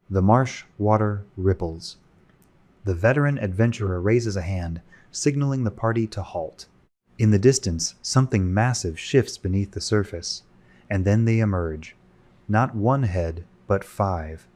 The marsh water ripples. The veteran adventurer raises a hand, signaling the party to halt. In the distance, something massive shifts beneath the surface, and then they emerge. Not one head, but 5,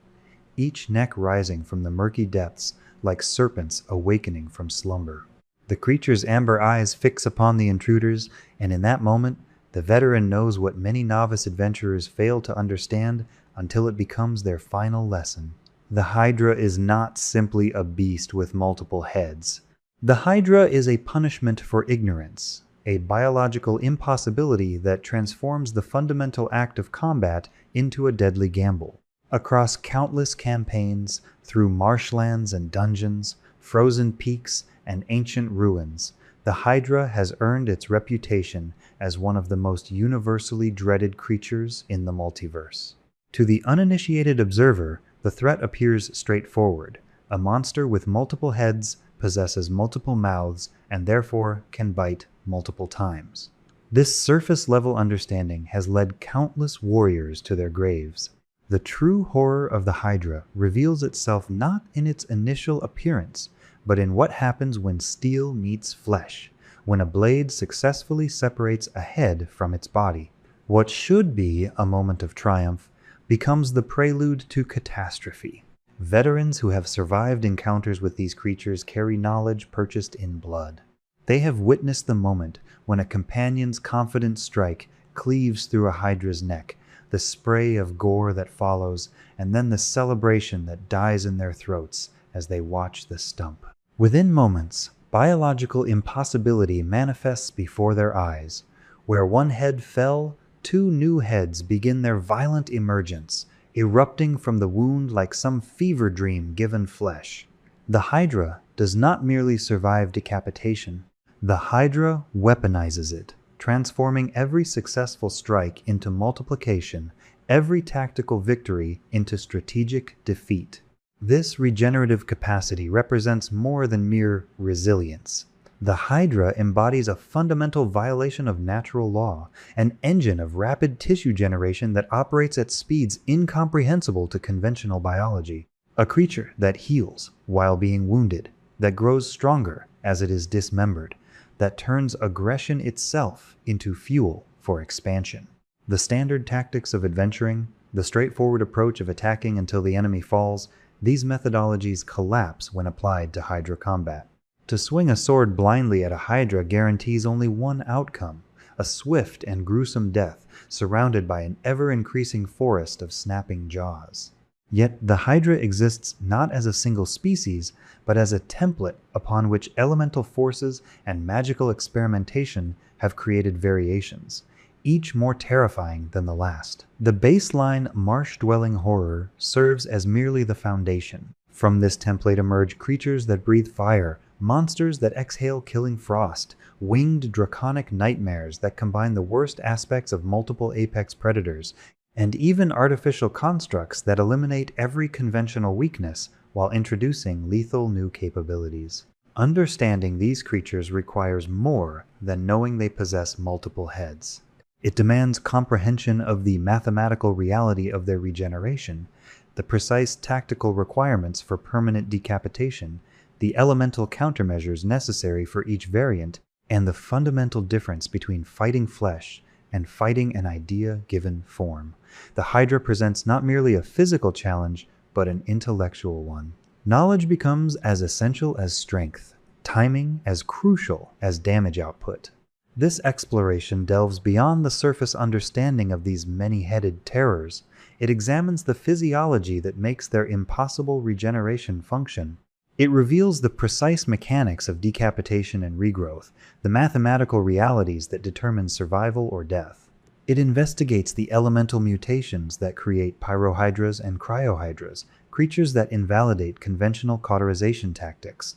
each neck rising from the murky depths like serpents awakening from slumber. The creature's amber eyes fix upon the intruders, and in that moment, the veteran knows what many novice adventurers fail to understand until it becomes their final lesson. The Hydra is not simply a beast with multiple heads. The Hydra is a punishment for ignorance, a biological impossibility that transforms the fundamental act of combat into a deadly gamble. Across countless campaigns, through marshlands and dungeons, frozen peaks and ancient ruins, the Hydra has earned its reputation as one of the most universally dreaded creatures in the multiverse. To the uninitiated observer, the threat appears straightforward. A monster with multiple heads possesses multiple mouths and therefore can bite multiple times. This surface-level understanding has led countless warriors to their graves. The true horror of the Hydra reveals itself not in its initial appearance, but in what happens when steel meets flesh, when a blade successfully separates a head from its body. What should be a moment of triumph becomes the prelude to catastrophe. Veterans who have survived encounters with these creatures carry knowledge purchased in blood. They have witnessed the moment when a companion's confident strike cleaves through a Hydra's neck, the spray of gore that follows, and then the celebration that dies in their throats as they watch the stump. Within moments, biological impossibility manifests before their eyes. Where one head fell, 2 new heads begin their violent emergence, erupting from the wound like some fever dream given flesh. The Hydra does not merely survive decapitation. The Hydra weaponizes it, transforming every successful strike into multiplication, every tactical victory into strategic defeat. This regenerative capacity represents more than mere resilience. The Hydra embodies a fundamental violation of natural law, an engine of rapid tissue generation that operates at speeds incomprehensible to conventional biology. A creature that heals while being wounded, that grows stronger as it is dismembered, that turns aggression itself into fuel for expansion. The standard tactics of adventuring, the straightforward approach of attacking until the enemy falls, these methodologies collapse when applied to Hydra combat. To swing a sword blindly at a Hydra guarantees only one outcome, a swift and gruesome death surrounded by an ever-increasing forest of snapping jaws. Yet the Hydra exists not as a single species, but as a template upon which elemental forces and magical experimentation have created variations, each more terrifying than the last. The baseline marsh-dwelling horror serves as merely the foundation. From this template emerge creatures that breathe fire, monsters that exhale killing frost, winged draconic nightmares that combine the worst aspects of multiple apex predators, and even artificial constructs that eliminate every conventional weakness while introducing lethal new capabilities. Understanding these creatures requires more than knowing they possess multiple heads. It demands comprehension of the mathematical reality of their regeneration, the precise tactical requirements for permanent decapitation, the elemental countermeasures necessary for each variant, and the fundamental difference between fighting flesh and fighting an idea given form. The Hydra presents not merely a physical challenge, but an intellectual one. Knowledge becomes as essential as strength, timing as crucial as damage output. This exploration delves beyond the surface understanding of these many-headed terrors. It examines the physiology that makes their impossible regeneration function. It reveals the precise mechanics of decapitation and regrowth, the mathematical realities that determine survival or death. It investigates the elemental mutations that create pyrohydras and cryohydras, creatures that invalidate conventional cauterization tactics.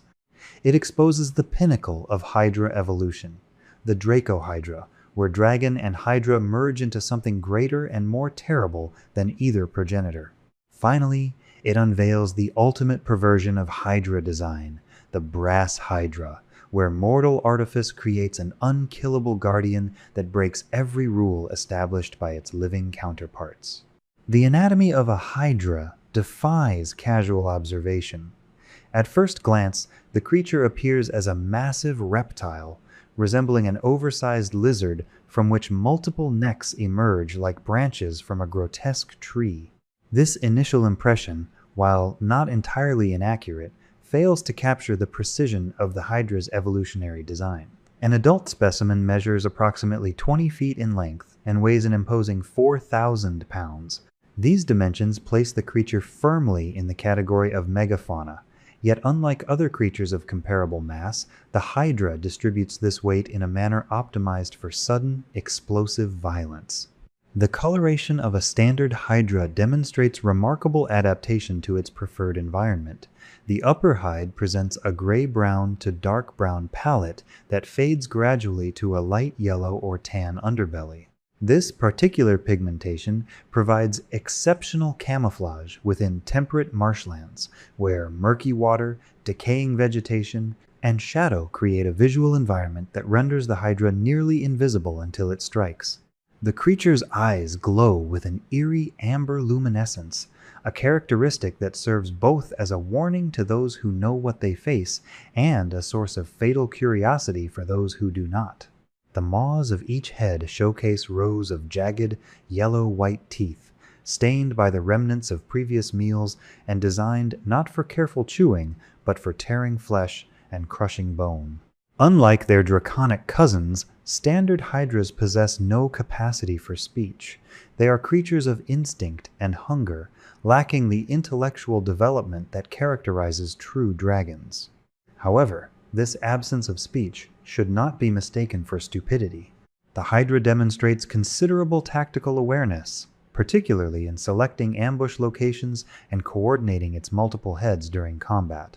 It exposes the pinnacle of Hydra evolution, the Dracohydra, where dragon and Hydra merge into something greater and more terrible than either progenitor. Finally, it unveils the ultimate perversion of Hydra design, the Brass Hydra, where mortal artifice creates an unkillable guardian that breaks every rule established by its living counterparts. The anatomy of a Hydra defies casual observation. At first glance, the creature appears as a massive reptile, resembling an oversized lizard from which multiple necks emerge like branches from a grotesque tree. This initial impression, while not entirely inaccurate, fails to capture the precision of the Hydra's evolutionary design. An adult specimen measures approximately 20 feet in length and weighs an imposing 4,000 pounds. These dimensions place the creature firmly in the category of megafauna, yet unlike other creatures of comparable mass, the Hydra distributes this weight in a manner optimized for sudden, explosive violence. The coloration of a standard Hydra demonstrates remarkable adaptation to its preferred environment. The upper hide presents a gray-brown to dark brown palette that fades gradually to a light yellow or tan underbelly. This particular pigmentation provides exceptional camouflage within temperate marshlands, where murky water, decaying vegetation, and shadow create a visual environment that renders the Hydra nearly invisible until it strikes. The creature's eyes glow with an eerie amber luminescence, a characteristic that serves both as a warning to those who know what they face and a source of fatal curiosity for those who do not. The maws of each head showcase rows of jagged, yellow-white teeth, stained by the remnants of previous meals and designed not for careful chewing, but for tearing flesh and crushing bone. Unlike their draconic cousins, standard Hydras possess no capacity for speech. They are creatures of instinct and hunger, lacking the intellectual development that characterizes true dragons. However, this absence of speech should not be mistaken for stupidity. The Hydra demonstrates considerable tactical awareness, particularly in selecting ambush locations and coordinating its multiple heads during combat.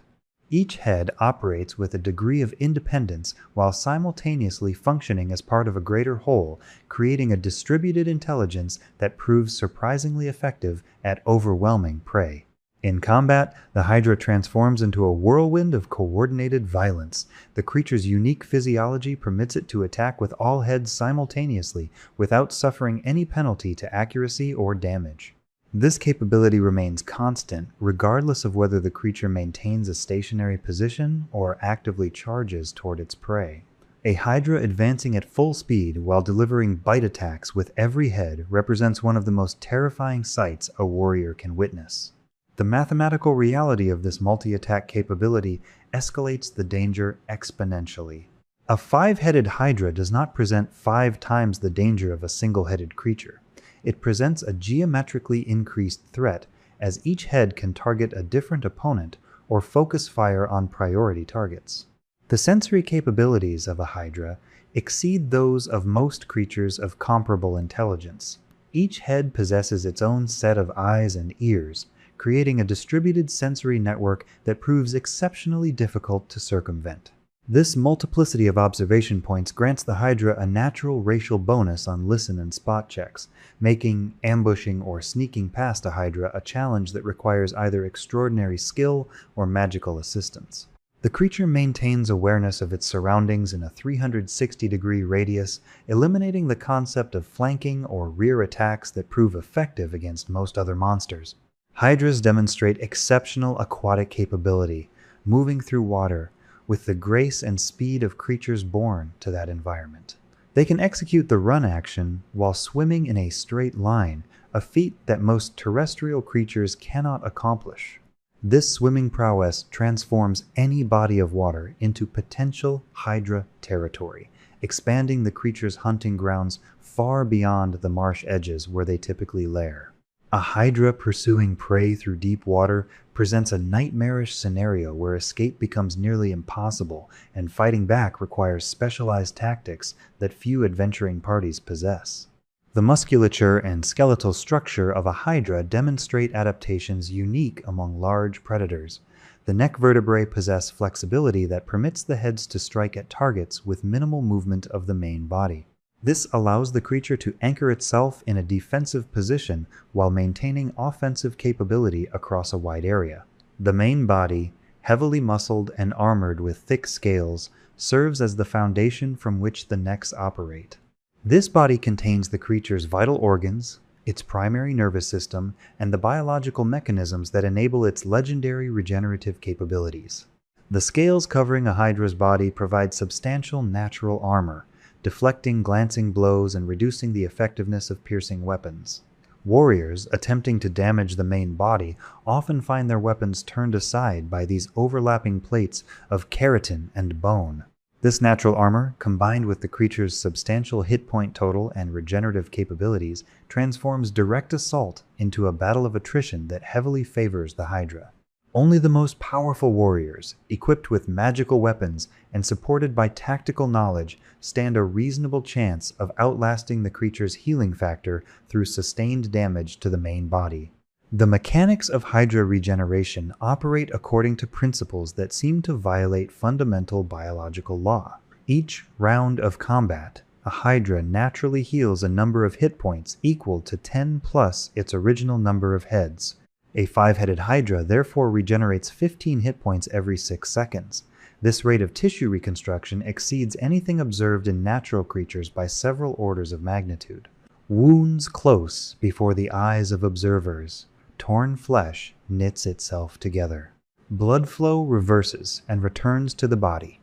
Each head operates with a degree of independence while simultaneously functioning as part of a greater whole, creating a distributed intelligence that proves surprisingly effective at overwhelming prey. In combat, the Hydra transforms into a whirlwind of coordinated violence. The creature's unique physiology permits it to attack with all heads simultaneously without suffering any penalty to accuracy or damage. This capability remains constant regardless of whether the creature maintains a stationary position or actively charges toward its prey. A Hydra advancing at full speed while delivering bite attacks with every head represents one of the most terrifying sights a warrior can witness. The mathematical reality of this multi-attack capability escalates the danger exponentially. A 5-headed Hydra does not present 5 times the danger of a single-headed creature. It presents a geometrically increased threat, as each head can target a different opponent or focus fire on priority targets. The sensory capabilities of a Hydra exceed those of most creatures of comparable intelligence. Each head possesses its own set of eyes and ears, creating a distributed sensory network that proves exceptionally difficult to circumvent. This multiplicity of observation points grants the Hydra a natural racial bonus on listen and spot checks, making ambushing or sneaking past a Hydra a challenge that requires either extraordinary skill or magical assistance. The creature maintains awareness of its surroundings in a 360-degree radius, eliminating the concept of flanking or rear attacks that prove effective against most other monsters. Hydras demonstrate exceptional aquatic capability, moving through water, with the grace and speed of creatures born to that environment. They can execute the run action while swimming in a straight line, a feat that most terrestrial creatures cannot accomplish. This swimming prowess transforms any body of water into potential Hydra territory, expanding the creature's hunting grounds far beyond the marsh edges where they typically lair. A Hydra pursuing prey through deep water presents a nightmarish scenario where escape becomes nearly impossible, and fighting back requires specialized tactics that few adventuring parties possess. The musculature and skeletal structure of a Hydra demonstrate adaptations unique among large predators. The neck vertebrae possess flexibility that permits the heads to strike at targets with minimal movement of the main body. This allows the creature to anchor itself in a defensive position while maintaining offensive capability across a wide area. The main body, heavily muscled and armored with thick scales, serves as the foundation from which the necks operate. This body contains the creature's vital organs, its primary nervous system, and the biological mechanisms that enable its legendary regenerative capabilities. The scales covering a Hydra's body provide substantial natural armor, deflecting glancing blows and reducing the effectiveness of piercing weapons. Warriors attempting to damage the main body often find their weapons turned aside by these overlapping plates of keratin and bone. This natural armor, combined with the creature's substantial hit point total and regenerative capabilities, transforms direct assault into a battle of attrition that heavily favors the Hydra. Only the most powerful warriors, equipped with magical weapons and supported by tactical knowledge, stand a reasonable chance of outlasting the creature's healing factor through sustained damage to the main body. The mechanics of Hydra regeneration operate according to principles that seem to violate fundamental biological law. Each round of combat, a Hydra naturally heals a number of hit points equal to 10 plus its original number of heads. A 5-headed Hydra therefore regenerates 15 hit points every 6 seconds. This rate of tissue reconstruction exceeds anything observed in natural creatures by several orders of magnitude. Wounds close before the eyes of observers, torn flesh knits itself together. Blood flow reverses and returns to the body.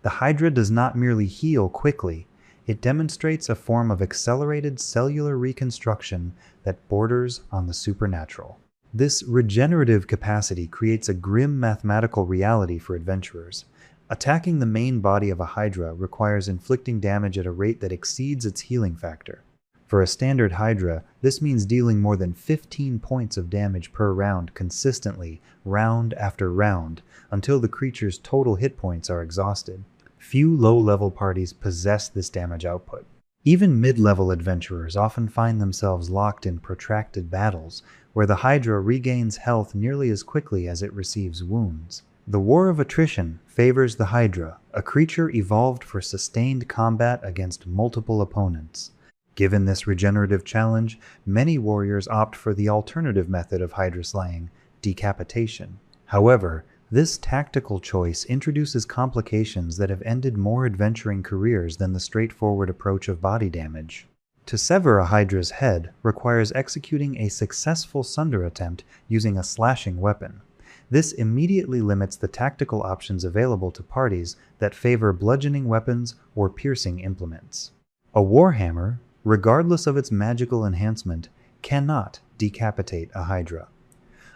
The Hydra does not merely heal quickly, it demonstrates a form of accelerated cellular reconstruction that borders on the supernatural. This regenerative capacity creates a grim mathematical reality for adventurers. Attacking the main body of a Hydra requires inflicting damage at a rate that exceeds its healing factor. For a standard Hydra, this means dealing more than 15 points of damage per round consistently, round after round, until the creature's total hit points are exhausted. Few low-level parties possess this damage output. Even mid-level adventurers often find themselves locked in protracted battles, where the Hydra regains health nearly as quickly as it receives wounds. The war of attrition favors the Hydra, a creature evolved for sustained combat against multiple opponents. Given this regenerative challenge, many warriors opt for the alternative method of Hydra slaying, decapitation. However, this tactical choice introduces complications that have ended more adventuring careers than the straightforward approach of body damage. To sever a Hydra's head requires executing a successful sunder attempt using a slashing weapon. This immediately limits the tactical options available to parties that favor bludgeoning weapons or piercing implements. A warhammer, regardless of its magical enhancement, cannot decapitate a Hydra.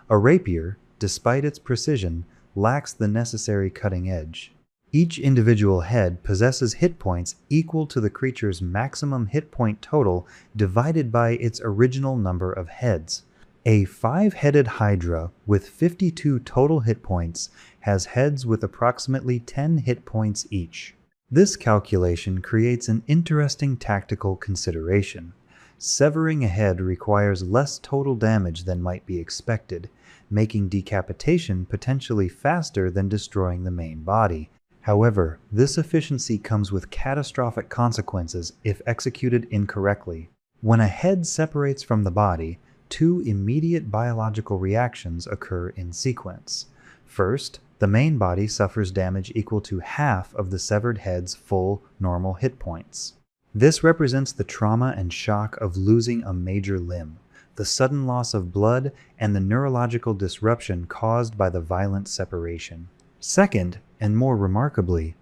A rapier, despite its precision, lacks the necessary cutting edge. Each individual head possesses hit points equal to the creature's maximum hit point total divided by its original number of heads. A 5-headed Hydra with 52 total hit points has heads with approximately 10 hit points each. This calculation creates an interesting tactical consideration. Severing a head requires less total damage than might be expected, making decapitation potentially faster than destroying the main body. However, this efficiency comes with catastrophic consequences if executed incorrectly. When a head separates from the body, 2 immediate biological reactions occur in sequence. First, the main body suffers damage equal to half of the severed head's full normal hit points. This represents the trauma and shock of losing a major limb, the sudden loss of blood, and the neurological disruption caused by the violent separation. Second, and more remarkably,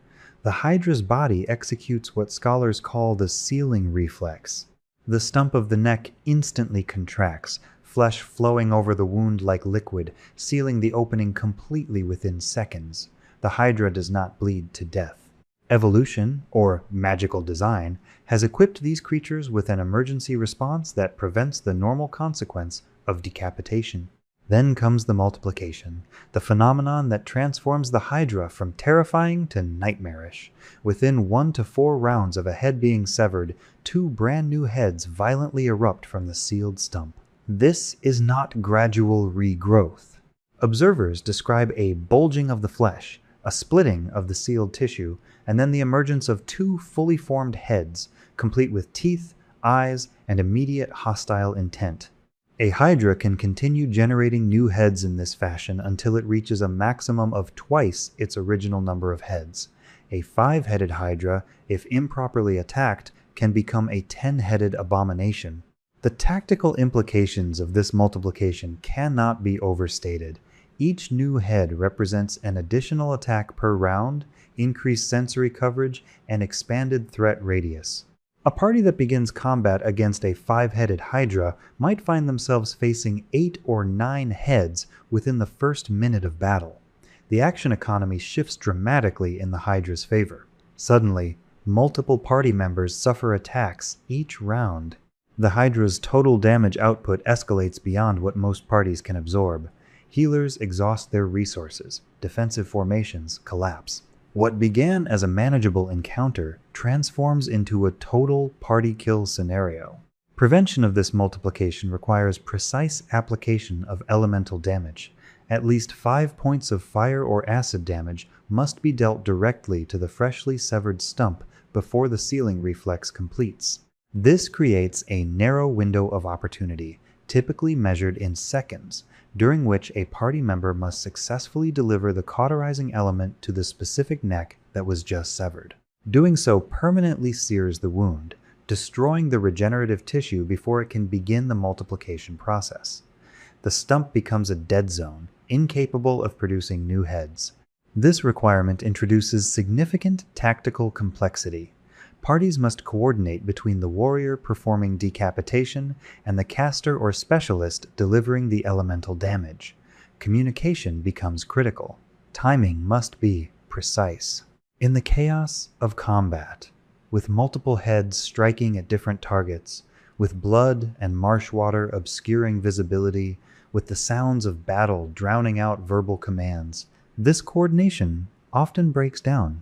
the Hydra's body executes what scholars call the sealing reflex. The stump of the neck instantly contracts, flesh flowing over the wound like liquid, sealing the opening completely within seconds. The Hydra does not bleed to death. Evolution, or magical design, has equipped these creatures with an emergency response that prevents the normal consequence of decapitation. Then comes the multiplication, the phenomenon that transforms the Hydra from terrifying to nightmarish. Within 1 to 4 rounds of a head being severed, 2 brand new heads violently erupt from the sealed stump. This is not gradual regrowth. Observers describe a bulging of the flesh, a splitting of the sealed tissue, and then the emergence of 2 fully formed heads, complete with teeth, eyes, and immediate hostile intent. A Hydra can continue generating new heads in this fashion until it reaches a maximum of twice its original number of heads. A 5-headed Hydra, if improperly attacked, can become a 10-headed abomination. The tactical implications of this multiplication cannot be overstated. Each new head represents an additional attack per round, increased sensory coverage, and expanded threat radius. A party that begins combat against a 5-headed Hydra might find themselves facing 8 or 9 heads within the first minute of battle. The action economy shifts dramatically in the Hydra's favor. Suddenly, multiple party members suffer attacks each round. The Hydra's total damage output escalates beyond what most parties can absorb. Healers exhaust their resources. Defensive formations collapse. What began as a manageable encounter transforms into a total party kill scenario. Prevention of this multiplication requires precise application of elemental damage. At least 5 points of fire or acid damage must be dealt directly to the freshly severed stump before the sealing reflex completes. This creates a narrow window of opportunity, typically measured in seconds, during which a party member must successfully deliver the cauterizing element to the specific neck that was just severed. Doing so permanently sears the wound, destroying the regenerative tissue before it can begin the multiplication process. The stump becomes a dead zone, incapable of producing new heads. This requirement introduces significant tactical complexity. Parties must coordinate between the warrior performing decapitation and the caster or specialist delivering the elemental damage. Communication becomes critical. Timing must be precise. In the chaos of combat, with multiple heads striking at different targets, with blood and marsh water obscuring visibility, with the sounds of battle drowning out verbal commands, this coordination often breaks down.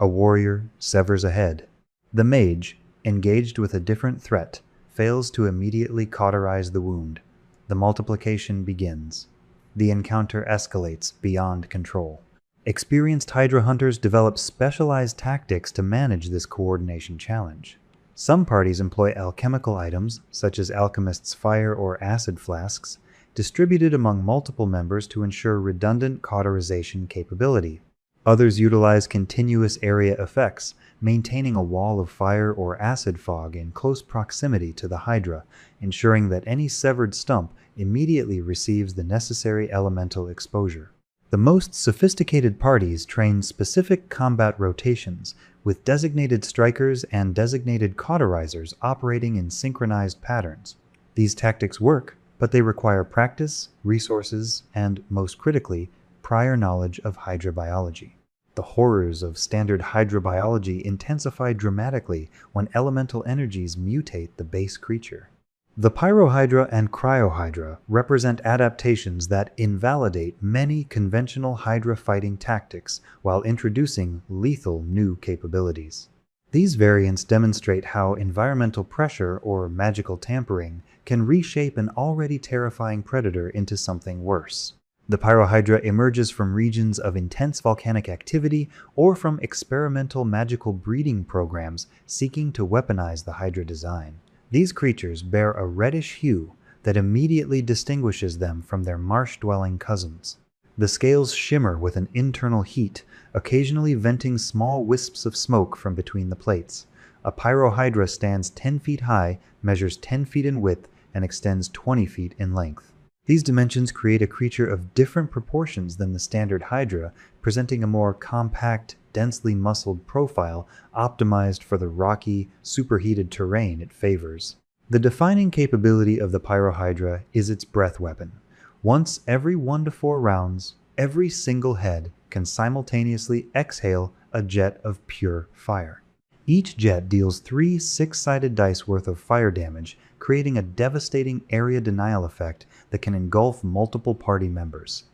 A warrior severs a head. The mage, engaged with a different threat, fails to immediately cauterize the wound. The multiplication begins. The encounter escalates beyond control. Experienced Hydra hunters develop specialized tactics to manage this coordination challenge. Some parties employ alchemical items, such as alchemists' fire or acid flasks, distributed among multiple members to ensure redundant cauterization capability. Others utilize continuous area effects, maintaining a wall of fire or acid fog in close proximity to the Hydra, ensuring that any severed stump immediately receives the necessary elemental exposure. The most sophisticated parties train specific combat rotations, with designated strikers and designated cauterizers operating in synchronized patterns. These tactics work, but they require practice, resources, and, most critically, prior knowledge of Hydra biology. The horrors of standard Hydra biology intensify dramatically when elemental energies mutate the base creature. The Pyrohydra and Cryohydra represent adaptations that invalidate many conventional Hydra fighting tactics while introducing lethal new capabilities. These variants demonstrate how environmental pressure or magical tampering can reshape an already terrifying predator into something worse. The Pyrohydra emerges from regions of intense volcanic activity or from experimental magical breeding programs seeking to weaponize the Hydra design. These creatures bear a reddish hue that immediately distinguishes them from their marsh-dwelling cousins. The scales shimmer with an internal heat, occasionally venting small wisps of smoke from between the plates. A Pyrohydra stands 10 feet high, measures 10 feet in width, and extends 20 feet in length. These dimensions create a creature of different proportions than the standard Hydra, presenting a more compact, densely muscled profile optimized for the rocky, superheated terrain it favors. The defining capability of the Pyrohydra is its breath weapon. Once every 1 to 4 rounds, every single head can simultaneously exhale a jet of pure fire. Each jet deals 3 6-sided dice worth of fire damage, creating a devastating area denial effect that can engulf multiple party members.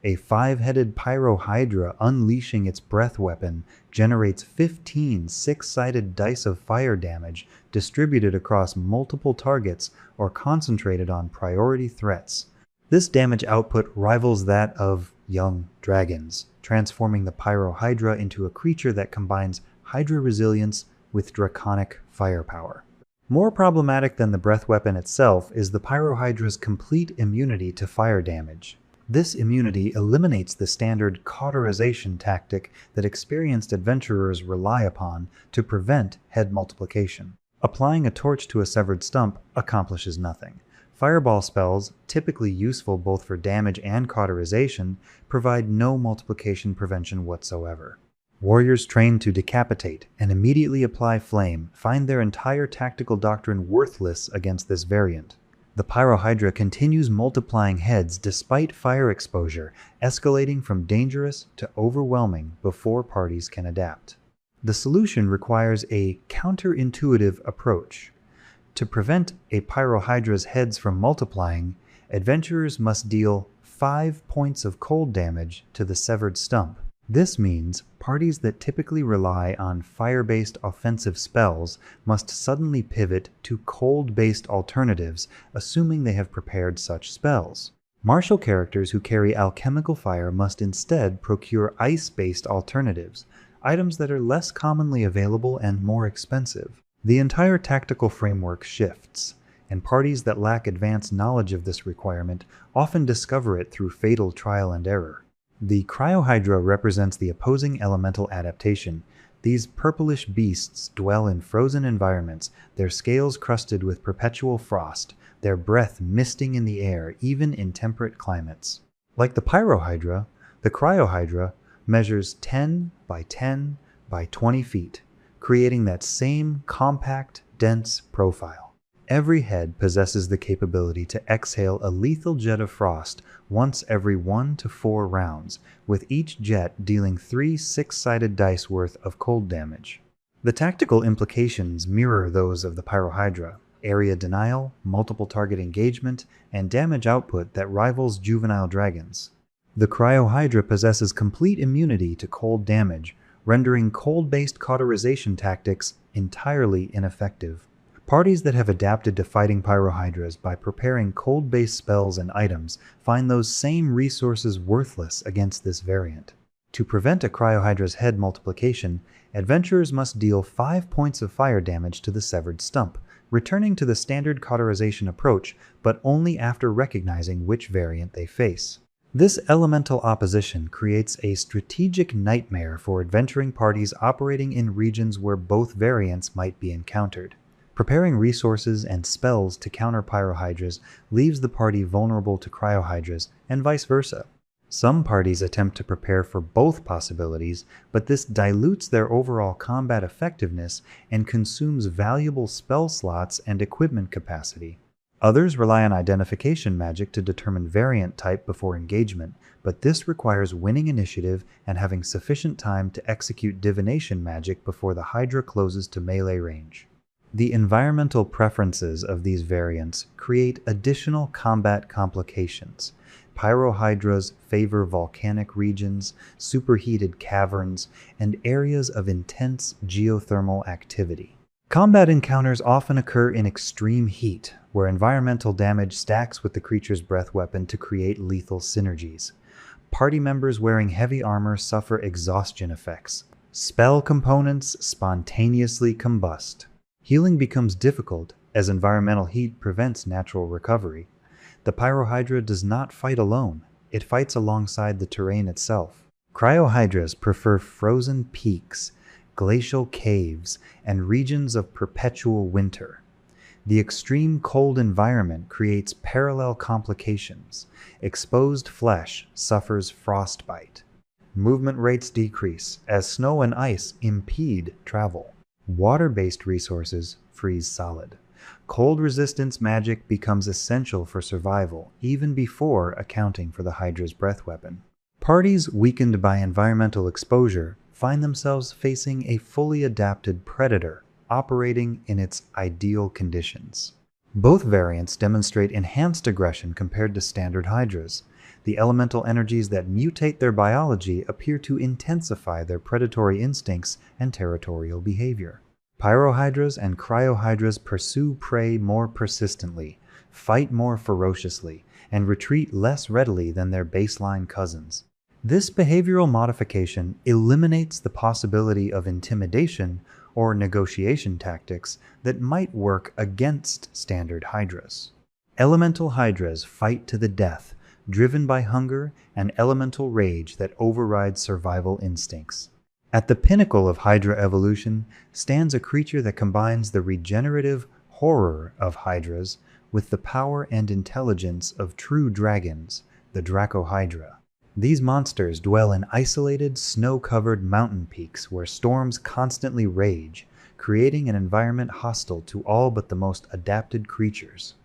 A 5-headed Pyrohydra unleashing its breath weapon generates 15 6-sided dice of fire damage distributed across multiple targets or concentrated on priority threats. This damage output rivals that of young dragons, transforming the Pyrohydra into a creature that combines Hydra resilience with draconic firepower. More problematic than the breath weapon itself is the Pyrohydra's complete immunity to fire damage. This immunity eliminates the standard cauterization tactic that experienced adventurers rely upon to prevent head multiplication. Applying a torch to a severed stump accomplishes nothing. Fireball spells, typically useful both for damage and cauterization, provide no multiplication prevention whatsoever. Warriors trained to decapitate and immediately apply flame find their entire tactical doctrine worthless against this variant. The Pyrohydra continues multiplying heads despite fire exposure, escalating from dangerous to overwhelming before parties can adapt. The solution requires a counterintuitive approach. To prevent a Pyrohydra's heads from multiplying, adventurers must deal 5 points of cold damage to the severed stump. This means parties that typically rely on fire-based offensive spells must suddenly pivot to cold-based alternatives, assuming they have prepared such spells. Martial characters who carry alchemical fire must instead procure ice-based alternatives, items that are less commonly available and more expensive. The entire tactical framework shifts, and parties that lack advanced knowledge of this requirement often discover it through fatal trial and error. The Cryohydra represents the opposing elemental adaptation. These purplish beasts dwell in frozen environments, their scales crusted with perpetual frost, their breath misting in the air even in temperate climates. Like the Pyrohydra, the Cryohydra measures 10 by 10 by 20 feet, creating that same compact, dense profile. Every head possesses the capability to exhale a lethal jet of frost once every 1 to 4 rounds, with each jet dealing 3 6-sided dice worth of cold damage. The tactical implications mirror those of the Pyrohydra: area denial, multiple target engagement, and damage output that rivals juvenile dragons. The Cryohydra possesses complete immunity to cold damage, rendering cold-based cauterization tactics entirely ineffective. Parties that have adapted to fighting Pyrohydras by preparing cold-based spells and items find those same resources worthless against this variant. To prevent a Cryohydra's head multiplication, adventurers must deal 5 points of fire damage to the severed stump, returning to the standard cauterization approach, but only after recognizing which variant they face. This elemental opposition creates a strategic nightmare for adventuring parties operating in regions where both variants might be encountered. Preparing resources and spells to counter Pyrohydras leaves the party vulnerable to Cryohydras, and vice versa. Some parties attempt to prepare for both possibilities, but this dilutes their overall combat effectiveness and consumes valuable spell slots and equipment capacity. Others rely on identification magic to determine variant type before engagement, but this requires winning initiative and having sufficient time to execute divination magic before the Hydra closes to melee range. The environmental preferences of these variants create additional combat complications. Pyrohydras favor volcanic regions, superheated caverns, and areas of intense geothermal activity. Combat encounters often occur in extreme heat, where environmental damage stacks with the creature's breath weapon to create lethal synergies. Party members wearing heavy armor suffer exhaustion effects. Spell components spontaneously combust. Healing becomes difficult as environmental heat prevents natural recovery. The Pyrohydra does not fight alone, it fights alongside the terrain itself. Cryohydras prefer frozen peaks, glacial caves, and regions of perpetual winter. The extreme cold environment creates parallel complications. Exposed flesh suffers frostbite. Movement rates decrease as snow and ice impede travel. Water-based resources freeze solid. Cold resistance magic becomes essential for survival, even before accounting for the Hydra's breath weapon. Parties weakened by environmental exposure find themselves facing a fully adapted predator operating in its ideal conditions. Both variants demonstrate enhanced aggression compared to standard Hydras. The elemental energies that mutate their biology appear to intensify their predatory instincts and territorial behavior. Pyrohydras and Cryohydras pursue prey more persistently, fight more ferociously, and retreat less readily than their baseline cousins. This behavioral modification eliminates the possibility of intimidation or negotiation tactics that might work against standard Hydras. Elemental Hydras fight to the death, driven by hunger and elemental rage that overrides survival instincts. At the pinnacle of Hydra evolution stands a creature that combines the regenerative horror of Hydras with the power and intelligence of true dragons, the Hydra. These monsters dwell in isolated, snow-covered mountain peaks where storms constantly rage, creating an environment hostile to all but the most adapted creatures.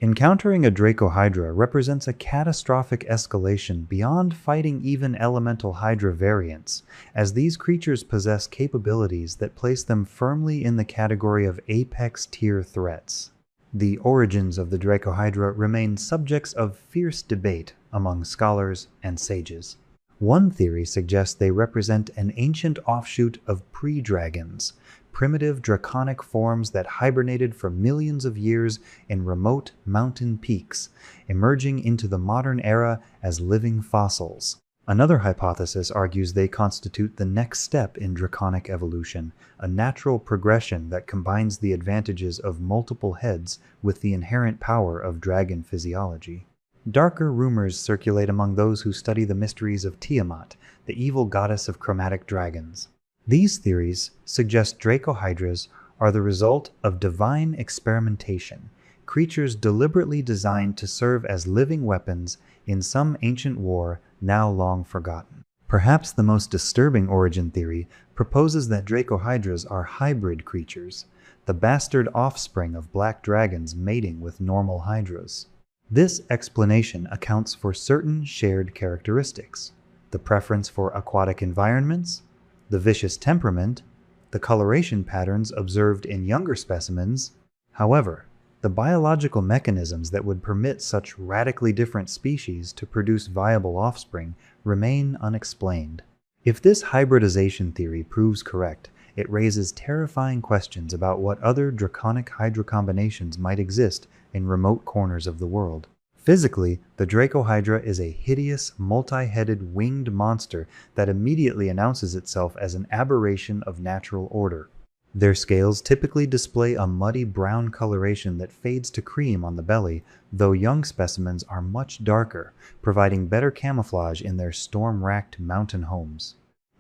Encountering a Hydra represents a catastrophic escalation beyond fighting even elemental Hydra variants, as these creatures possess capabilities that place them firmly in the category of apex-tier threats. The origins of the Hydra remain subjects of fierce debate among scholars and sages. One theory suggests they represent an ancient offshoot of pre-dragons, primitive draconic forms that hibernated for millions of years in remote mountain peaks, emerging into the modern era as living fossils. Another hypothesis argues they constitute the next step in draconic evolution, a natural progression that combines the advantages of multiple heads with the inherent power of dragon physiology. Darker rumors circulate among those who study the mysteries of Tiamat, the evil goddess of chromatic dragons. These theories suggest Hydras are the result of divine experimentation, creatures deliberately designed to serve as living weapons in some ancient war now long forgotten. Perhaps the most disturbing origin theory proposes that Hydras are hybrid creatures, the bastard offspring of black dragons mating with normal Hydras. This explanation accounts for certain shared characteristics: the preference for aquatic environments, the vicious temperament, the coloration patterns observed in younger specimens. However, the biological mechanisms that would permit such radically different species to produce viable offspring remain unexplained. If this hybridization theory proves correct, it raises terrifying questions about what other draconic Hydra combinations might exist in remote corners of the world. Physically, the Hydra is a hideous, multi-headed winged monster that immediately announces itself as an aberration of natural order. Their scales typically display a muddy brown coloration that fades to cream on the belly, though young specimens are much darker, providing better camouflage in their storm-racked mountain homes.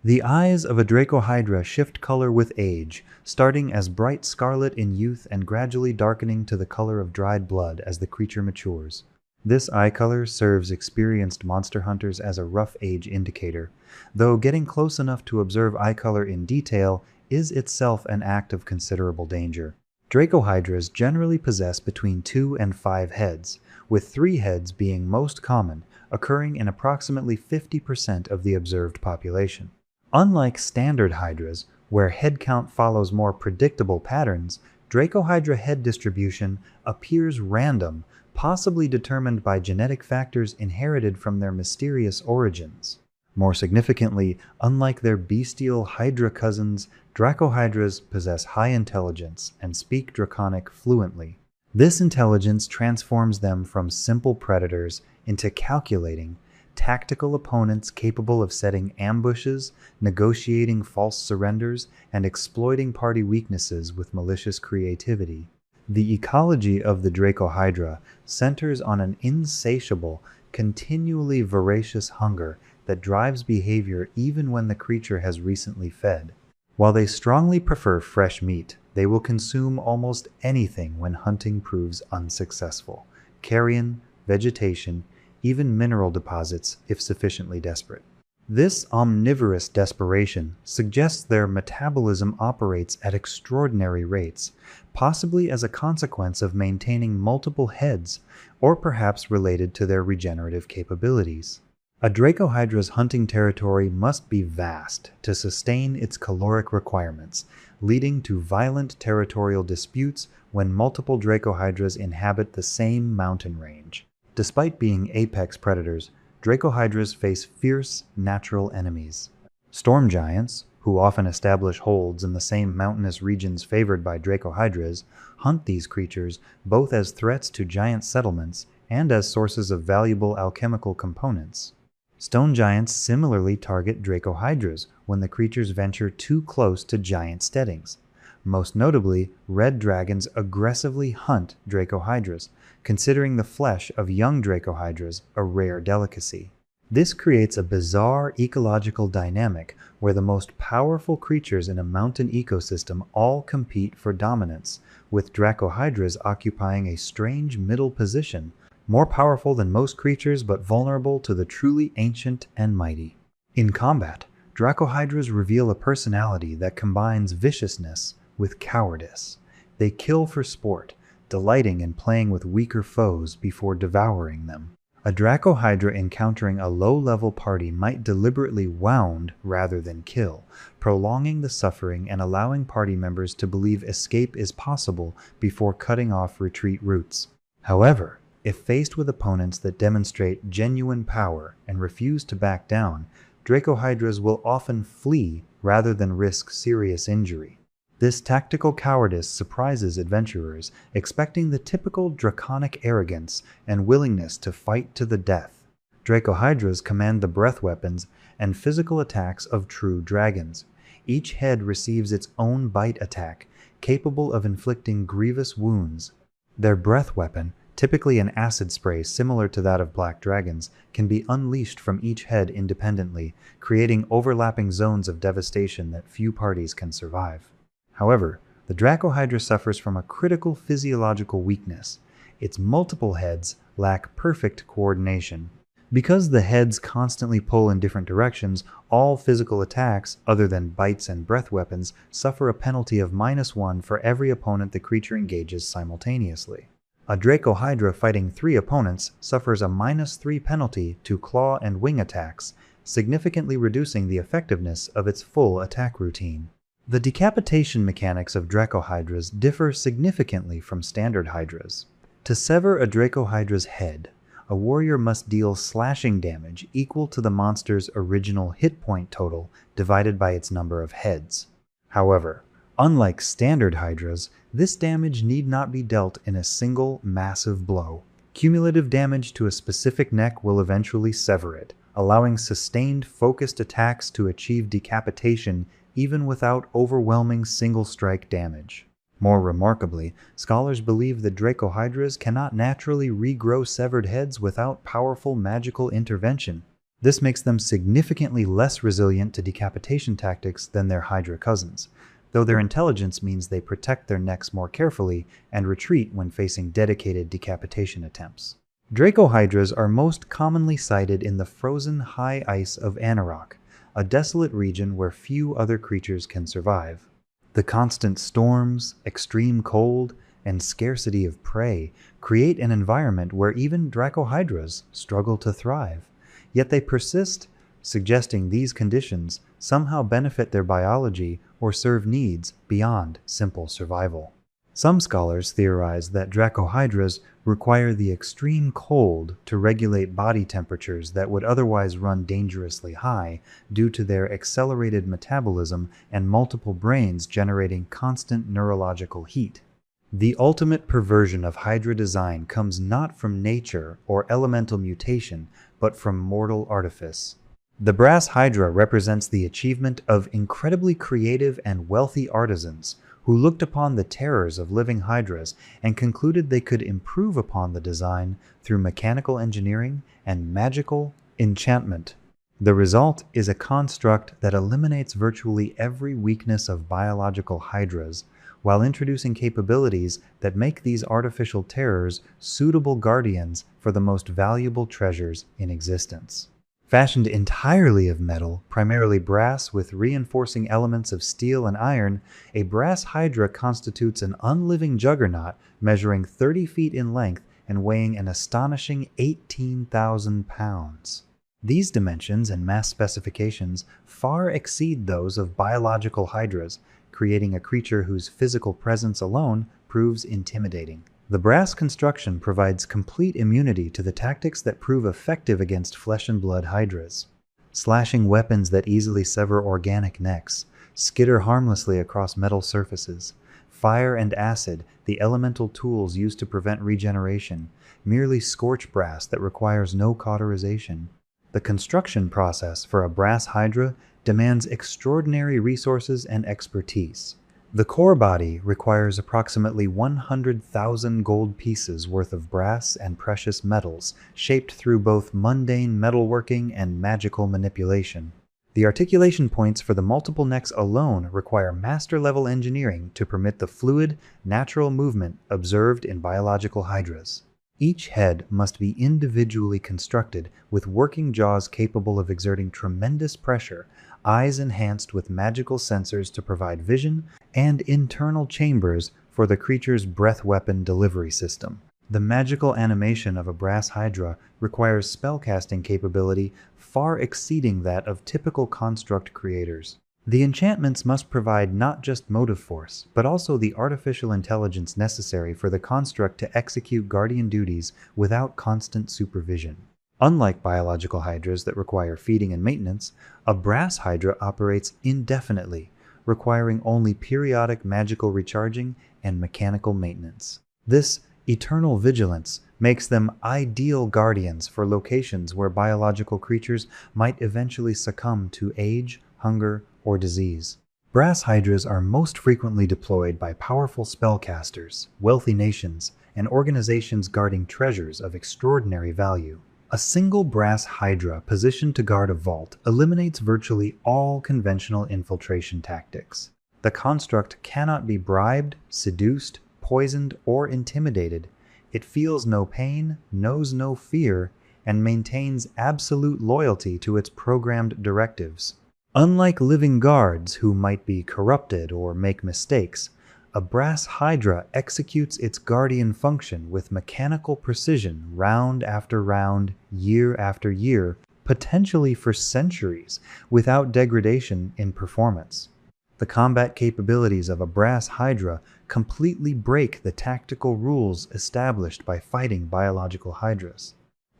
The eyes of a Hydra shift color with age, starting as bright scarlet in youth and gradually darkening to the color of dried blood as the creature matures. This eye color serves experienced monster hunters as a rough age indicator, though getting close enough to observe eye color in detail is itself an act of considerable danger. Hydras generally possess between 2 and 5 heads, with 3 heads being most common, occurring in approximately 50% of the observed population. Unlike standard Hydras, where head count follows more predictable patterns, Hydra head distribution appears random, possibly determined by genetic factors inherited from their mysterious origins. More significantly, unlike their bestial Hydra cousins, Hydras possess high intelligence and speak Draconic fluently. This intelligence transforms them from simple predators into calculating, tactical opponents capable of setting ambushes, negotiating false surrenders, and exploiting party weaknesses with malicious creativity. The ecology of the Hydra centers on an insatiable, continually voracious hunger that drives behavior even when the creature has recently fed. While they strongly prefer fresh meat, they will consume almost anything when hunting proves unsuccessful: carrion, vegetation, even mineral deposits if sufficiently desperate. This omnivorous desperation suggests their metabolism operates at extraordinary rates, possibly as a consequence of maintaining multiple heads, or perhaps related to their regenerative capabilities. A Hydra's hunting territory must be vast to sustain its caloric requirements, leading to violent territorial disputes when multiple Hydras inhabit the same mountain range. Despite being apex predators, Hydras face fierce natural enemies. Storm giants, who often establish holds in the same mountainous regions favored by Hydras, hunt these creatures both as threats to giant settlements and as sources of valuable alchemical components. Stone giants similarly target Hydras when the creatures venture too close to giant steadings. Most notably, red dragons aggressively hunt Hydras, considering the flesh of young Hydras a rare delicacy. This creates a bizarre ecological dynamic where the most powerful creatures in a mountain ecosystem all compete for dominance, with Dracohydras occupying a strange middle position, more powerful than most creatures but vulnerable to the truly ancient and mighty. In combat, Dracohydras reveal a personality that combines viciousness with cowardice. They kill for sport, delighting in playing with weaker foes before devouring them. A Dracohydra encountering a low-level party might deliberately wound rather than kill, prolonging the suffering and allowing party members to believe escape is possible before cutting off retreat routes. However, if faced with opponents that demonstrate genuine power and refuse to back down, Dracohydras will often flee rather than risk serious injury. This tactical cowardice surprises adventurers, expecting the typical draconic arrogance and willingness to fight to the death. Dracohydras command the breath weapons and physical attacks of true dragons. Each head receives its own bite attack, capable of inflicting grievous wounds. Their breath weapon, typically an acid spray similar to that of black dragons, can be unleashed from each head independently, creating overlapping zones of devastation that few parties can survive. However, the Dracohydra suffers from a critical physiological weakness. Its multiple heads lack perfect coordination. Because the heads constantly pull in different directions, all physical attacks, other than bites and breath weapons, suffer a penalty of -1 for every opponent the creature engages simultaneously. A Dracohydra fighting 3 opponents suffers a -3 penalty to claw and wing attacks, significantly reducing the effectiveness of its full attack routine. The decapitation mechanics of Dracohydras differ significantly from standard Hydras. To sever a Dracohydra's head, a warrior must deal slashing damage equal to the monster's original hit point total divided by its number of heads. However, unlike standard Hydras, this damage need not be dealt in a single massive blow. Cumulative damage to a specific neck will eventually sever it, allowing sustained focused attacks to achieve decapitation even without overwhelming single-strike damage. More remarkably, scholars believe that Dracohydras cannot naturally regrow severed heads without powerful magical intervention. This makes them significantly less resilient to decapitation tactics than their Hydra cousins, though their intelligence means they protect their necks more carefully and retreat when facing dedicated decapitation attempts. Dracohydras are most commonly sighted in the frozen high ice of Anarok, a desolate region where few other creatures can survive. The constant storms, extreme cold, and scarcity of prey create an environment where even Dracohydras struggle to thrive, yet they persist, suggesting these conditions somehow benefit their biology or serve needs beyond simple survival. Some scholars theorize that Dracohydras require the extreme cold to regulate body temperatures that would otherwise run dangerously high due to their accelerated metabolism and multiple brains generating constant neurological heat. The ultimate perversion of Hydra design comes not from nature or elemental mutation, but from mortal artifice. The brass Hydra represents the achievement of incredibly creative and wealthy artisans who looked upon the terrors of living Hydras and concluded they could improve upon the design through mechanical engineering and magical enchantment. The result is a construct that eliminates virtually every weakness of biological Hydras, while introducing capabilities that make these artificial terrors suitable guardians for the most valuable treasures in existence. Fashioned entirely of metal, primarily brass with reinforcing elements of steel and iron, a brass Hydra constitutes an unliving juggernaut measuring 30 feet in length and weighing an astonishing 18,000 pounds. These dimensions and mass specifications far exceed those of biological Hydras, creating a creature whose physical presence alone proves intimidating. The brass construction provides complete immunity to the tactics that prove effective against flesh and blood Hydras. Slashing weapons that easily sever organic necks, skitter harmlessly across metal surfaces. Fire and acid, the elemental tools used to prevent regeneration, merely scorch brass that requires no cauterization. The construction process for a brass Hydra demands extraordinary resources and expertise. The core body requires approximately 100,000 gold pieces worth of brass and precious metals, shaped through both mundane metalworking and magical manipulation. The articulation points for the multiple necks alone require master-level engineering to permit the fluid, natural movement observed in biological hydras. Each head must be individually constructed with working jaws capable of exerting tremendous pressure, eyes enhanced with magical sensors to provide vision, and internal chambers for the creature's breath weapon delivery system. The magical animation of a brass hydra requires spellcasting capability far exceeding that of typical construct creators. The enchantments must provide not just motive force, but also the artificial intelligence necessary for the construct to execute guardian duties without constant supervision. Unlike biological hydras that require feeding and maintenance, a brass hydra operates indefinitely, requiring only periodic magical recharging and mechanical maintenance. This eternal vigilance makes them ideal guardians for locations where biological creatures might eventually succumb to age, hunger, or disease. Brass hydras are most frequently deployed by powerful spellcasters, wealthy nations, and organizations guarding treasures of extraordinary value. A single brass hydra positioned to guard a vault eliminates virtually all conventional infiltration tactics. The construct cannot be bribed, seduced, poisoned, or intimidated. It feels no pain, knows no fear, and maintains absolute loyalty to its programmed directives. Unlike living guards who might be corrupted or make mistakes, a brass hydra executes its guardian function with mechanical precision round after round, year after year, potentially for centuries, without degradation in performance. The combat capabilities of a brass hydra completely break the tactical rules established by fighting biological hydras.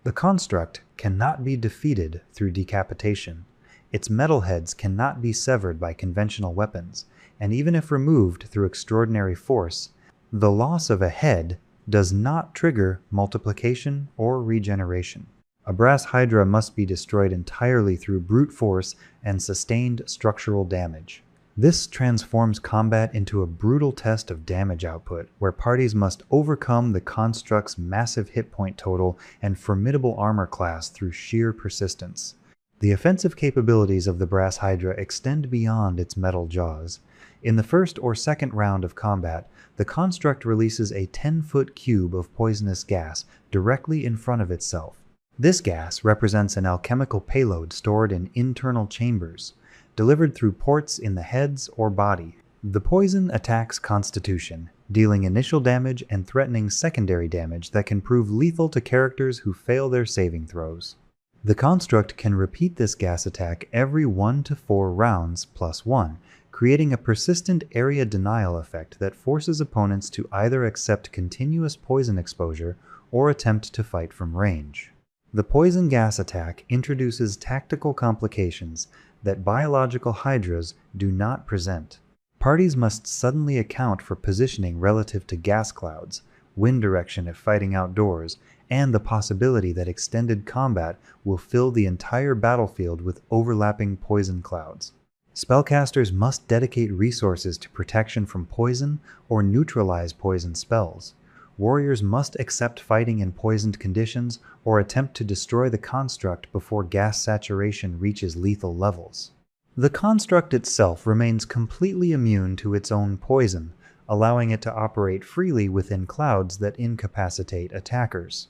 The construct cannot be defeated through decapitation. Its metal heads cannot be severed by conventional weapons, and even if removed through extraordinary force, the loss of a head does not trigger multiplication or regeneration. A brass hydra must be destroyed entirely through brute force and sustained structural damage. This transforms combat into a brutal test of damage output, where parties must overcome the construct's massive hit point total and formidable armor class through sheer persistence. The offensive capabilities of the brass hydra extend beyond its metal jaws. In the first or second round of combat, the construct releases a 10-foot cube of poisonous gas directly in front of itself. This gas represents an alchemical payload stored in internal chambers, delivered through ports in the heads or body. The poison attacks Constitution, dealing initial damage and threatening secondary damage that can prove lethal to characters who fail their saving throws. The construct can repeat this gas attack every 1 to 4 rounds plus 1, creating a persistent area denial effect that forces opponents to either accept continuous poison exposure or attempt to fight from range. The poison gas attack introduces tactical complications that biological hydras do not present. Parties must suddenly account for positioning relative to gas clouds, wind direction if fighting outdoors, and the possibility that extended combat will fill the entire battlefield with overlapping poison clouds. Spellcasters must dedicate resources to protection from poison or neutralize poison spells. Warriors must accept fighting in poisoned conditions or attempt to destroy the construct before gas saturation reaches lethal levels. The construct itself remains completely immune to its own poison, allowing it to operate freely within clouds that incapacitate attackers.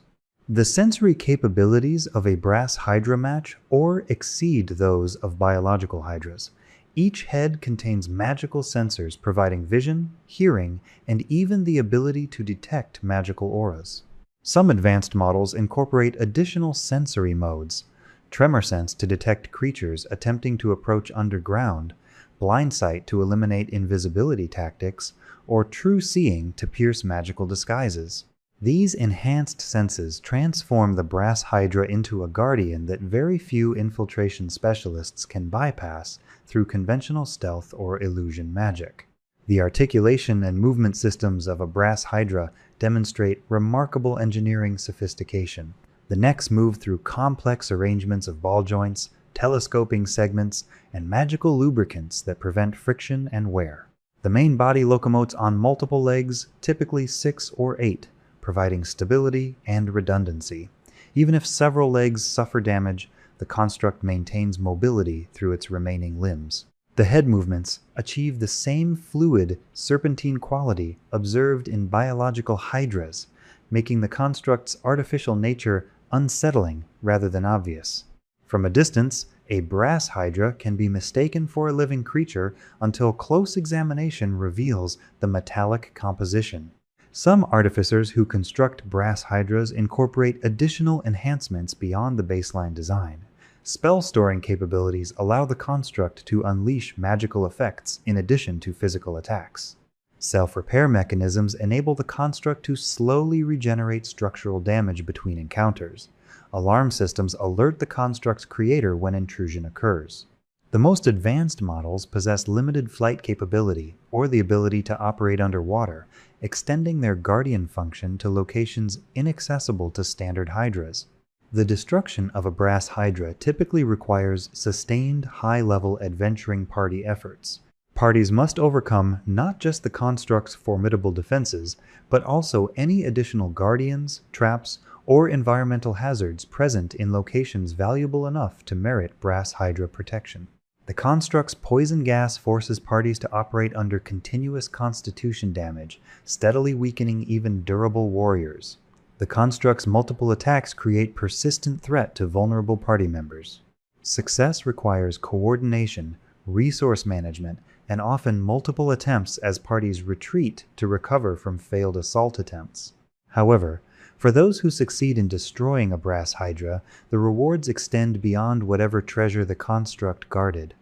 The sensory capabilities of a brass hydra match or exceed those of biological hydras. Each head contains magical sensors providing vision, hearing, and even the ability to detect magical auras. Some advanced models incorporate additional sensory modes: tremor sense to detect creatures attempting to approach underground, blind sight to eliminate invisibility tactics, or true seeing to pierce magical disguises. These enhanced senses transform the brass hydra into a guardian that very few infiltration specialists can bypass through conventional stealth or illusion magic. The articulation and movement systems of a brass hydra demonstrate remarkable engineering sophistication. The necks move through complex arrangements of ball joints, telescoping segments, and magical lubricants that prevent friction and wear. The main body locomotes on multiple legs, typically 6 or 8, providing stability and redundancy. Even if several legs suffer damage, the construct maintains mobility through its remaining limbs. The head movements achieve the same fluid, serpentine quality observed in biological hydras, making the construct's artificial nature unsettling rather than obvious. From a distance, a brass hydra can be mistaken for a living creature until close examination reveals the metallic composition. Some artificers who construct brass hydras incorporate additional enhancements beyond the baseline design. Spell storing capabilities allow the construct to unleash magical effects in addition to physical attacks. Self-repair mechanisms enable the construct to slowly regenerate structural damage between encounters. Alarm systems alert the construct's creator when intrusion occurs. The most advanced models possess limited flight capability or the ability to operate underwater, extending their guardian function to locations inaccessible to standard hydras. The destruction of a brass hydra typically requires sustained high-level adventuring party efforts. Parties must overcome not just the construct's formidable defenses, but also any additional guardians, traps, or environmental hazards present in locations valuable enough to merit brass hydra protection. The construct's poison gas forces parties to operate under continuous constitution damage, steadily weakening even durable warriors. The construct's multiple attacks create persistent threat to vulnerable party members. Success requires coordination, resource management, and often multiple attempts as parties retreat to recover from failed assault attempts. However, for those who succeed in destroying a brass hydra, the rewards extend beyond whatever treasure the construct guarded.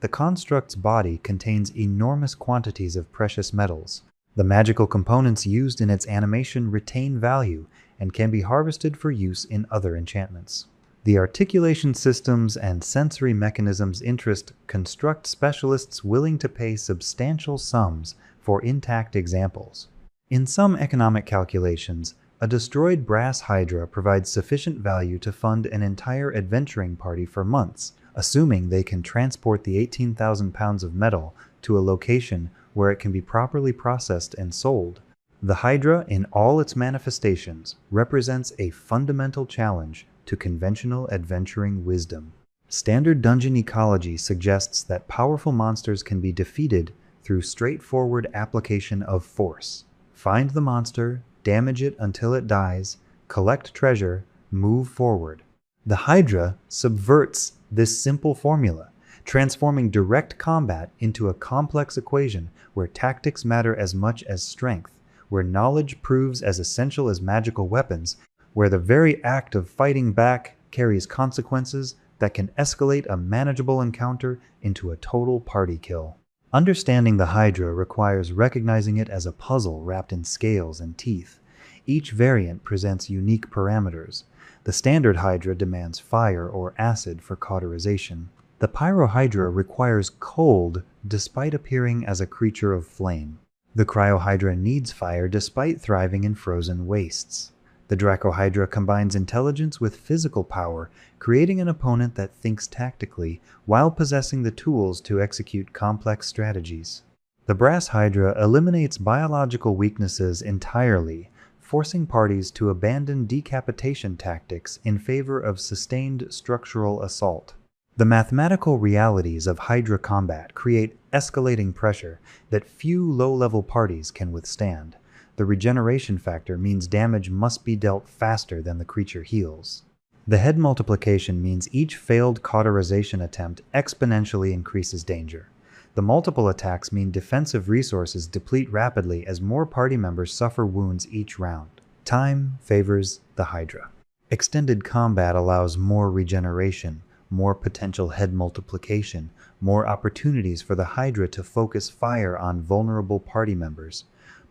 The construct's body contains enormous quantities of precious metals. The magical components used in its animation retain value and can be harvested for use in other enchantments. The articulation systems and sensory mechanisms interest construct specialists willing to pay substantial sums for intact examples. In some economic calculations, a destroyed brass hydra provides sufficient value to fund an entire adventuring party for months, assuming they can transport the 18,000 pounds of metal to a location where it can be properly processed and sold. The hydra, in all its manifestations, represents a fundamental challenge to conventional adventuring wisdom. Standard dungeon ecology suggests that powerful monsters can be defeated through straightforward application of force. Find the monster, damage it until it dies, collect treasure, move forward. The hydra subverts this simple formula, transforming direct combat into a complex equation where tactics matter as much as strength, where knowledge proves as essential as magical weapons, where the very act of fighting back carries consequences that can escalate a manageable encounter into a total party kill. Understanding the hydra requires recognizing it as a puzzle wrapped in scales and teeth. Each variant presents unique parameters. The standard hydra demands fire or acid for cauterization. The pyrohydra requires cold despite appearing as a creature of flame. The cryohydra needs fire despite thriving in frozen wastes. The dracohydra combines intelligence with physical power, creating an opponent that thinks tactically while possessing the tools to execute complex strategies. The brass hydra eliminates biological weaknesses entirely, forcing parties to abandon decapitation tactics in favor of sustained structural assault. The mathematical realities of hydra combat create escalating pressure that few low-level parties can withstand. The regeneration factor means damage must be dealt faster than the creature heals. The head multiplication means each failed cauterization attempt exponentially increases danger. The multiple attacks mean defensive resources deplete rapidly as more party members suffer wounds each round. Time favors the hydra. Extended combat allows more regeneration, more potential head multiplication, more opportunities for the hydra to focus fire on vulnerable party members.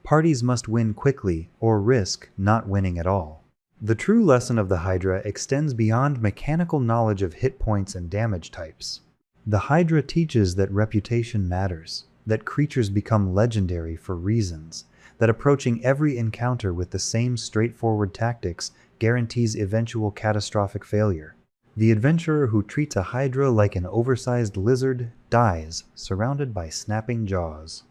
Parties must win quickly or risk not winning at all. The true lesson of the hydra extends beyond mechanical knowledge of hit points and damage types. The hydra teaches that reputation matters, that creatures become legendary for reasons, that approaching every encounter with the same straightforward tactics guarantees eventual catastrophic failure. The adventurer who treats a hydra like an oversized lizard dies, surrounded by snapping jaws.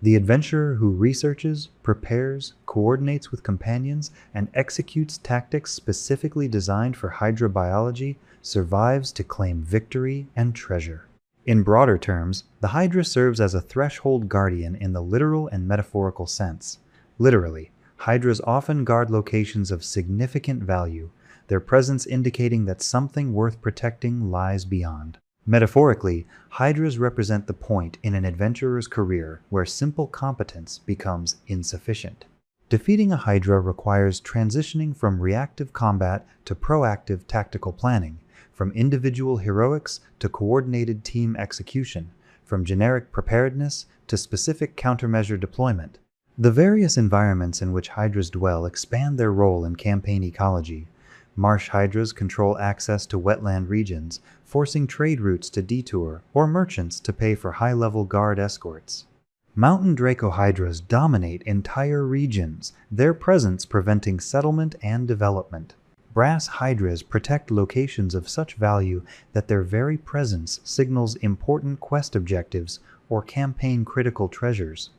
The adventurer who researches, prepares, coordinates with companions, and executes tactics specifically designed for Hydra biology survives to claim victory and treasure. In broader terms, the Hydra serves as a threshold guardian in the literal and metaphorical sense. Literally, Hydras often guard locations of significant value, their presence indicating that something worth protecting lies beyond. Metaphorically, Hydras represent the point in an adventurer's career where simple competence becomes insufficient. Defeating a Hydra requires transitioning from reactive combat to proactive tactical planning, from individual heroics to coordinated team execution, from generic preparedness to specific countermeasure deployment. The various environments in which Hydras dwell expand their role in campaign ecology. Marsh Hydras control access to wetland regions, forcing trade routes to detour or merchants to pay for high-level guard escorts. Mountain Draco Hydras dominate entire regions, their presence preventing settlement and development. Brass Hydras protect locations of such value that their very presence signals important quest objectives or campaign-critical treasures.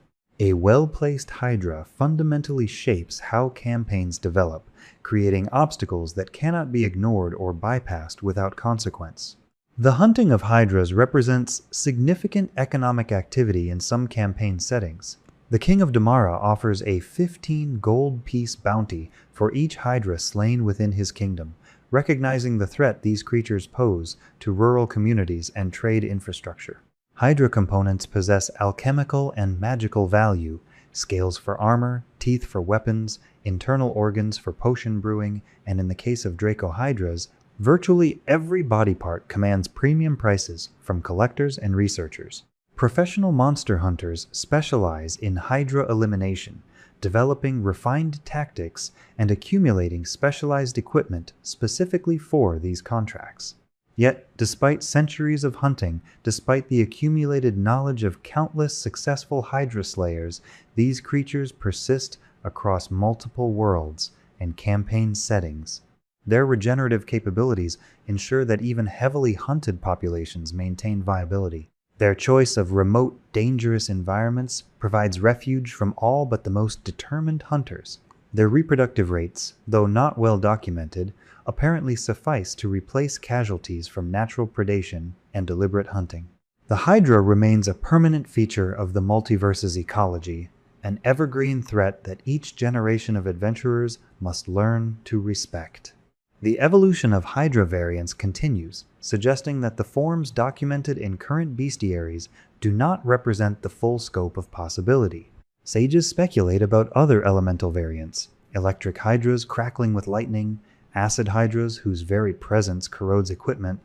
A well-placed Hydra fundamentally shapes how campaigns develop, creating obstacles that cannot be ignored or bypassed without consequence. The hunting of Hydras represents significant economic activity in some campaign settings. The King of Damara offers a 15 gold piece bounty for each Hydra slain within his kingdom, recognizing the threat these creatures pose to rural communities and trade infrastructure. Hydra components possess alchemical and magical value, scales for armor, teeth for weapons, internal organs for potion brewing, and in the case of Draco Hydras, virtually every body part commands premium prices from collectors and researchers. Professional monster hunters specialize in Hydra elimination, developing refined tactics and accumulating specialized equipment specifically for these contracts. Yet, despite centuries of hunting, despite the accumulated knowledge of countless successful Hydra slayers, these creatures persist across multiple worlds and campaign settings. Their regenerative capabilities ensure that even heavily hunted populations maintain viability. Their choice of remote, dangerous environments provides refuge from all but the most determined hunters. Their reproductive rates, though not well documented, apparently suffice to replace casualties from natural predation and deliberate hunting. The Hydra remains a permanent feature of the multiverse's ecology, an evergreen threat that each generation of adventurers must learn to respect. The evolution of Hydra variants continues, suggesting that the forms documented in current bestiaries do not represent the full scope of possibility. Sages speculate about other elemental variants: electric Hydras crackling with lightning, acid Hydras whose very presence corrodes equipment,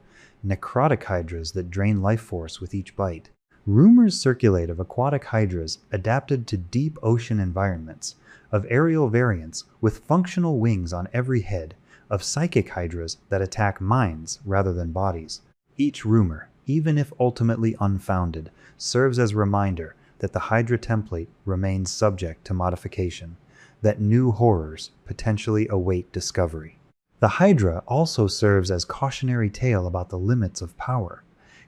necrotic Hydras that drain life force with each bite. Rumors circulate of aquatic Hydras adapted to deep ocean environments, of aerial variants with functional wings on every head, of psychic Hydras that attack minds rather than bodies. Each rumor, even if ultimately unfounded, serves as a reminder that the Hydra template remains subject to modification, that new horrors potentially await discovery. The Hydra also serves as cautionary tale about the limits of power.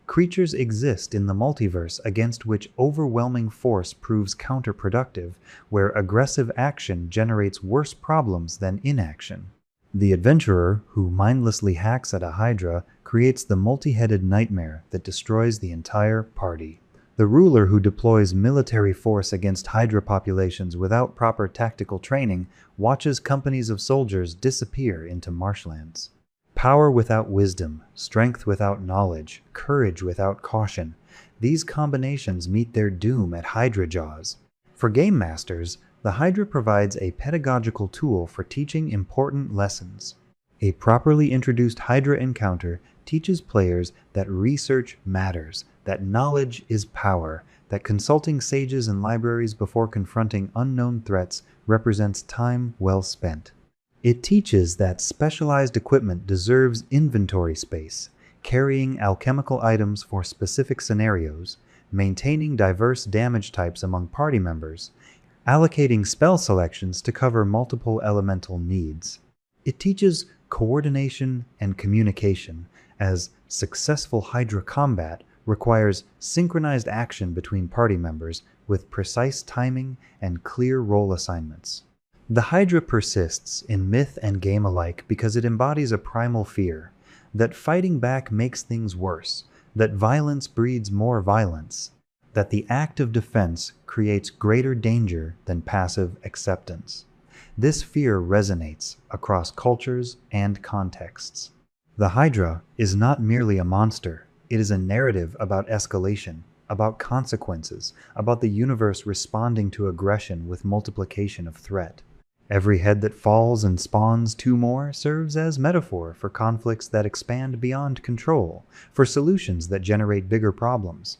Creatures exist in the multiverse against which overwhelming force proves counterproductive, where aggressive action generates worse problems than inaction. The adventurer who mindlessly hacks at a Hydra creates the multi-headed nightmare that destroys the entire party. The ruler who deploys military force against Hydra populations without proper tactical training watches companies of soldiers disappear into marshlands. Power without wisdom, strength without knowledge, courage without caution. These combinations meet their doom at Hydra jaws. For game masters, the Hydra provides a pedagogical tool for teaching important lessons. A properly introduced Hydra encounter teaches players that research matters, that knowledge is power, that consulting sages and libraries before confronting unknown threats represents time well spent. It teaches that specialized equipment deserves inventory space, carrying alchemical items for specific scenarios, maintaining diverse damage types among party members, allocating spell selections to cover multiple elemental needs. It teaches coordination and communication, as successful Hydra combat requires synchronized action between party members with precise timing and clear role assignments. The Hydra persists in myth and game alike because it embodies a primal fear that fighting back makes things worse, that violence breeds more violence, that the act of defense creates greater danger than passive acceptance. This fear resonates across cultures and contexts. The Hydra is not merely a monster, it is a narrative about escalation, about consequences, about the universe responding to aggression with multiplication of threat. Every head that falls and spawns two more serves as metaphor for conflicts that expand beyond control, for solutions that generate bigger problems.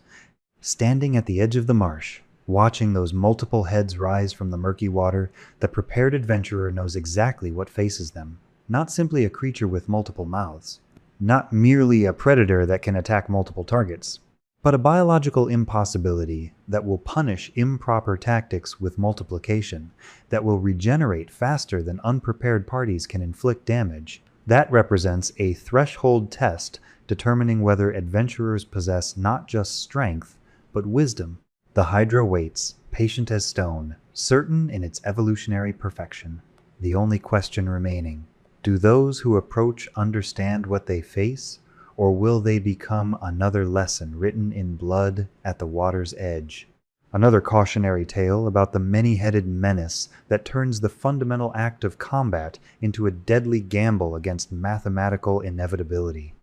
Standing at the edge of the marsh, watching those multiple heads rise from the murky water, the prepared adventurer knows exactly what faces them. Not simply a creature with multiple mouths, not merely a predator that can attack multiple targets, but a biological impossibility that will punish improper tactics with multiplication, that will regenerate faster than unprepared parties can inflict damage. That represents a threshold test determining whether adventurers possess not just strength, but wisdom. The Hydra waits, patient as stone, certain in its evolutionary perfection. The only question remaining: do those who approach understand what they face, or will they become another lesson written in blood at the water's edge? Another cautionary tale about the many-headed menace that turns the fundamental act of combat into a deadly gamble against mathematical inevitability.